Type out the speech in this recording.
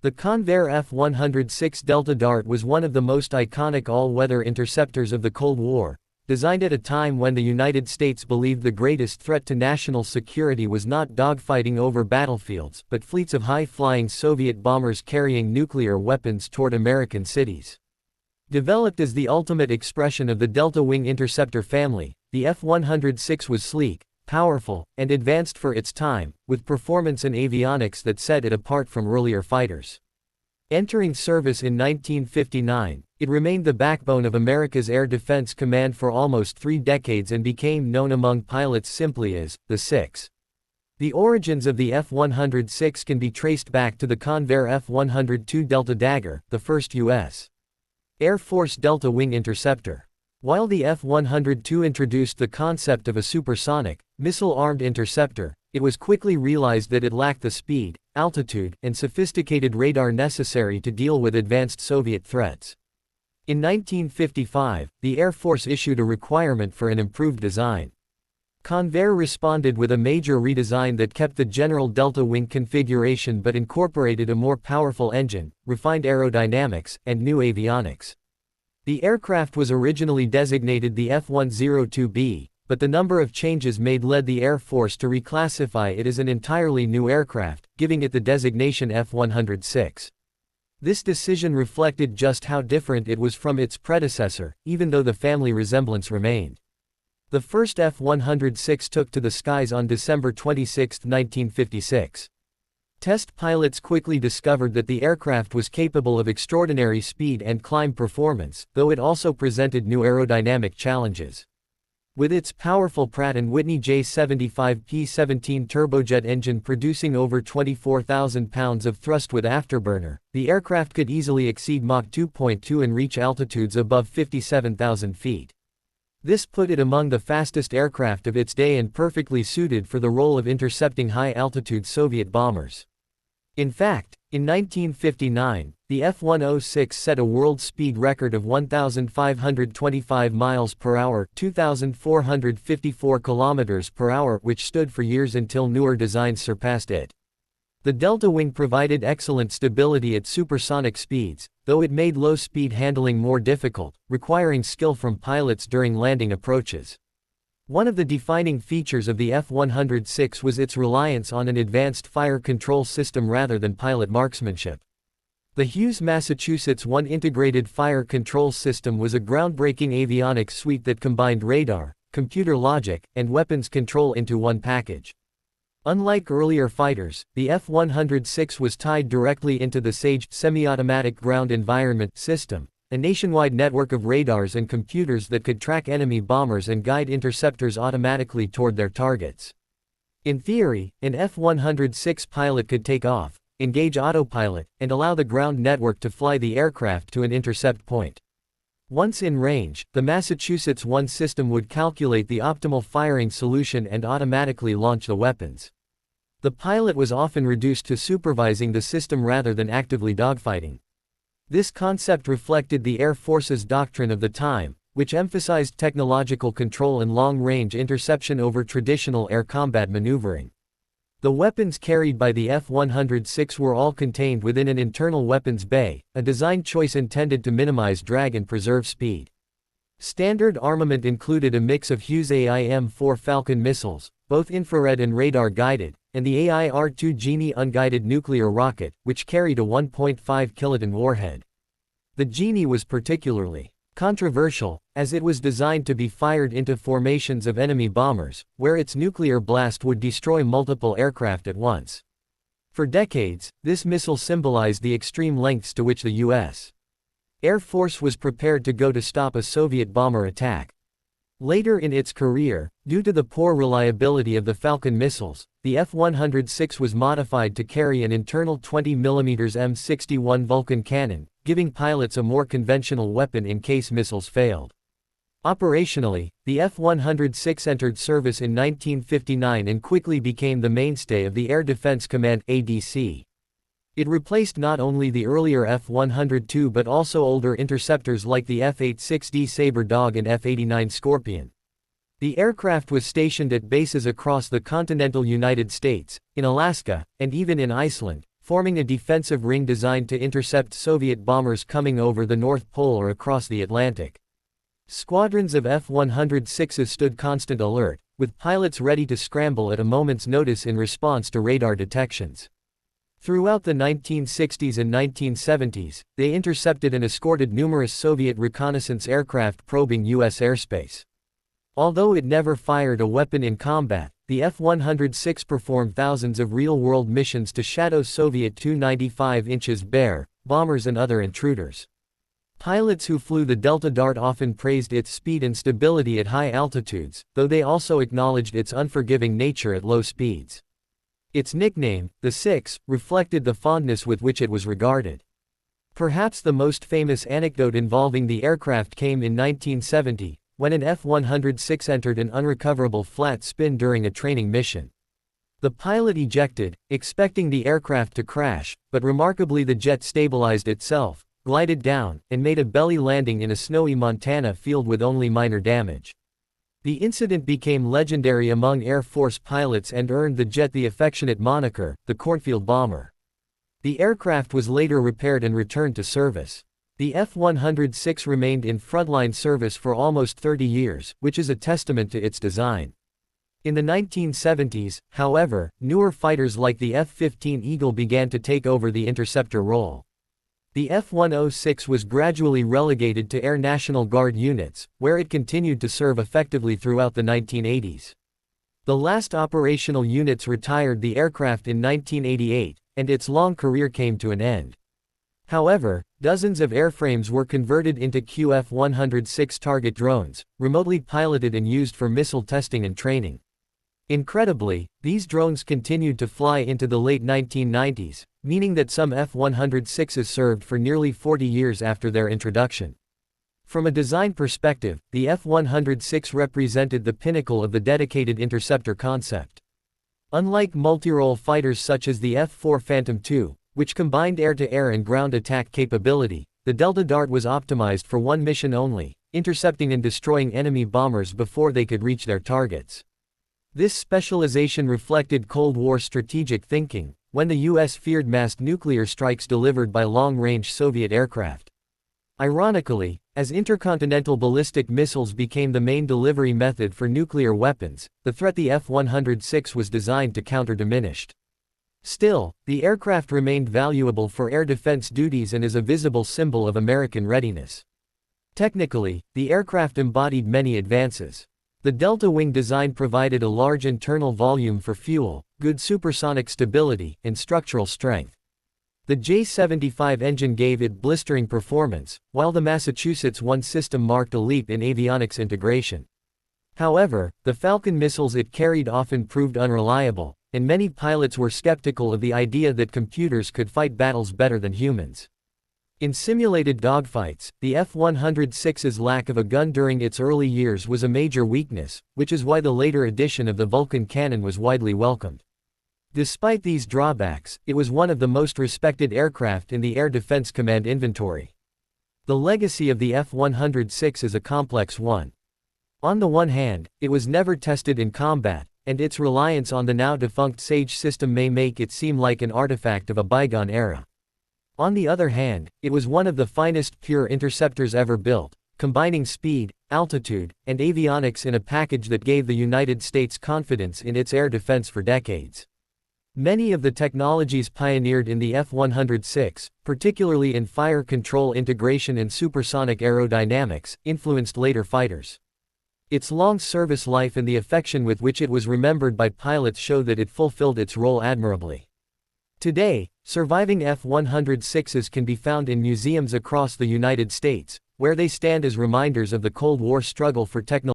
The Convair F-106 Delta Dart was one of the most iconic all-weather interceptors of the Cold War, designed at a time when the United States believed the greatest threat to national security was not dogfighting over battlefields, but fleets of high-flying Soviet bombers carrying nuclear weapons toward American cities. Developed as the ultimate expression of the Delta Wing interceptor family, the F-106 was sleek, powerful, and advanced for its time, with performance and avionics that set it apart from earlier fighters. Entering service in 1959, it remained the backbone of America's Air Defense Command for almost 3 decades and became known among pilots simply as the Six. The origins of the F-106 can be traced back to the Convair F-102 Delta Dagger, the first U.S. Air Force Delta Wing interceptor. While the F-102 introduced the concept of a supersonic, missile-armed interceptor, it was quickly realized that it lacked the speed, altitude, and sophisticated radar necessary to deal with advanced Soviet threats. In 1955, the Air Force issued a requirement for an improved design. Convair responded with a major redesign that kept the general Delta Wing configuration but incorporated a more powerful engine, refined aerodynamics, and new avionics. The aircraft was originally designated the F-102B, but the number of changes made led the Air Force to reclassify it as an entirely new aircraft, giving it the designation F-106. This decision reflected just how different it was from its predecessor, even though the family resemblance remained. The first F-106 took to the skies on December 26, 1956. Test pilots quickly discovered that the aircraft was capable of extraordinary speed and climb performance, though it also presented new aerodynamic challenges. With its powerful Pratt Whitney J75 P-17 turbojet engine producing over 24,000 pounds of thrust with afterburner, the aircraft could easily exceed Mach 2.2 and reach altitudes above 57,000 feet. This put it among the fastest aircraft of its day and perfectly suited for the role of intercepting high-altitude Soviet bombers. In fact, in 1959, the F-106 set a world speed record of 1,525 miles per hour, 2,454 kilometers per hour, which stood for years until newer designs surpassed it. The Delta Wing provided excellent stability at supersonic speeds, though it made low-speed handling more difficult, requiring skill from pilots during landing approaches. One of the defining features of the F-106 was its reliance on an advanced fire control system rather than pilot marksmanship. The Hughes Massachusetts One integrated fire control system was a groundbreaking avionics suite that combined radar, computer logic, and weapons control into one package. Unlike earlier fighters, the F-106 was tied directly into the SAGE semi-automatic ground environment system, a nationwide network of radars and computers that could track enemy bombers and guide interceptors automatically toward their targets. In theory, an F-106 pilot could take off, engage autopilot, and allow the ground network to fly the aircraft to an intercept point. Once in range, the Massachusetts One system would calculate the optimal firing solution and automatically launch the weapons. The pilot was often reduced to supervising the system rather than actively dogfighting. This concept reflected the Air Force's doctrine of the time, which emphasized technological control and long-range interception over traditional air combat maneuvering. The weapons carried by the F-106 were all contained within an internal weapons bay, a design choice intended to minimize drag and preserve speed. Standard armament included a mix of Hughes AIM-4 Falcon missiles, both infrared and radar-guided, and the AIR-2 Genie unguided nuclear rocket, which carried a 1.5 kiloton warhead. The Genie was particularly controversial, as it was designed to be fired into formations of enemy bombers, where its nuclear blast would destroy multiple aircraft at once. For decades, this missile symbolized the extreme lengths to which the U.S. Air Force was prepared to go to stop a Soviet bomber attack. Later in its career, due to the poor reliability of the Falcon missiles, the F-106 was modified to carry an internal 20mm M61 Vulcan cannon, giving pilots a more conventional weapon in case missiles failed. Operationally, the F-106 entered service in 1959 and quickly became the mainstay of the Air Defense Command (ADC). It replaced not only the earlier F-102 but also older interceptors like the F-86D Sabre Dog and F-89 Scorpion. The aircraft was stationed at bases across the continental United States, in Alaska, and even in Iceland, forming a defensive ring designed to intercept Soviet bombers coming over the North Pole or across the Atlantic. Squadrons of F-106s stood constant alert, with pilots ready to scramble at a moment's notice in response to radar detections. Throughout the 1960s and 1970s, they intercepted and escorted numerous Soviet reconnaissance aircraft probing U.S. airspace. Although it never fired a weapon in combat, the F-106 performed thousands of real-world missions to shadow Soviet Tu-95 Bear bombers and other intruders. Pilots who flew the Delta Dart often praised its speed and stability at high altitudes, though they also acknowledged its unforgiving nature at low speeds. Its nickname, the Six, reflected the fondness with which it was regarded. Perhaps the most famous anecdote involving the aircraft came in 1970, when an F-106 entered an unrecoverable flat spin during a training mission. The pilot ejected, expecting the aircraft to crash, but remarkably the jet stabilized itself, glided down, and made a belly landing in a snowy Montana field with only minor damage. The incident became legendary among Air Force pilots and earned the jet the affectionate moniker, the Cornfield Bomber. The aircraft was later repaired and returned to service. The F-106 remained in frontline service for almost 30 years, which is a testament to its design. In the 1970s, however, newer fighters like the F-15 Eagle began to take over the interceptor role. The F-106 was gradually relegated to Air National Guard units, where it continued to serve effectively throughout the 1980s. The last operational units retired the aircraft in 1988, and its long career came to an end. However, dozens of airframes were converted into QF-106 target drones, remotely piloted and used for missile testing and training. Incredibly, these drones continued to fly into the late 1990s, meaning that some F-106s served for nearly 40 years after their introduction. From a design perspective, the F-106 represented the pinnacle of the dedicated interceptor concept. Unlike multirole fighters such as the F-4 Phantom II, which combined air-to-air and ground attack capability, the Delta Dart was optimized for one mission only, intercepting and destroying enemy bombers before they could reach their targets. This specialization reflected Cold War strategic thinking, when the U.S. feared massed nuclear strikes delivered by long-range Soviet aircraft. Ironically, as intercontinental ballistic missiles became the main delivery method for nuclear weapons, the threat the F-106 was designed to counter diminished. Still, the aircraft remained valuable for air defense duties and is a visible symbol of American readiness. Technically, the aircraft embodied many advances. The Delta wing design provided a large internal volume for fuel, good supersonic stability, and structural strength. The J75 engine gave it blistering performance, while the Massachusetts I system marked a leap in avionics integration. However, the Falcon missiles it carried often proved unreliable, and many pilots were skeptical of the idea that computers could fight battles better than humans. In simulated dogfights, the F-106's lack of a gun during its early years was a major weakness, which is why the later addition of the Vulcan cannon was widely welcomed. Despite these drawbacks, it was one of the most respected aircraft in the Air Defense Command inventory. The legacy of the F-106 is a complex one. On the one hand, it was never tested in combat, and its reliance on the now-defunct SAGE system may make it seem like an artifact of a bygone era. On the other hand, it was one of the finest pure interceptors ever built, combining speed, altitude, and avionics in a package that gave the United States confidence in its air defense for decades. Many of the technologies pioneered in the F-106, particularly in fire control integration and supersonic aerodynamics, influenced later fighters. Its long service life and the affection with which it was remembered by pilots show that it fulfilled its role admirably. Today, surviving F-106s can be found in museums across the United States, where they stand as reminders of the Cold War struggle for technology.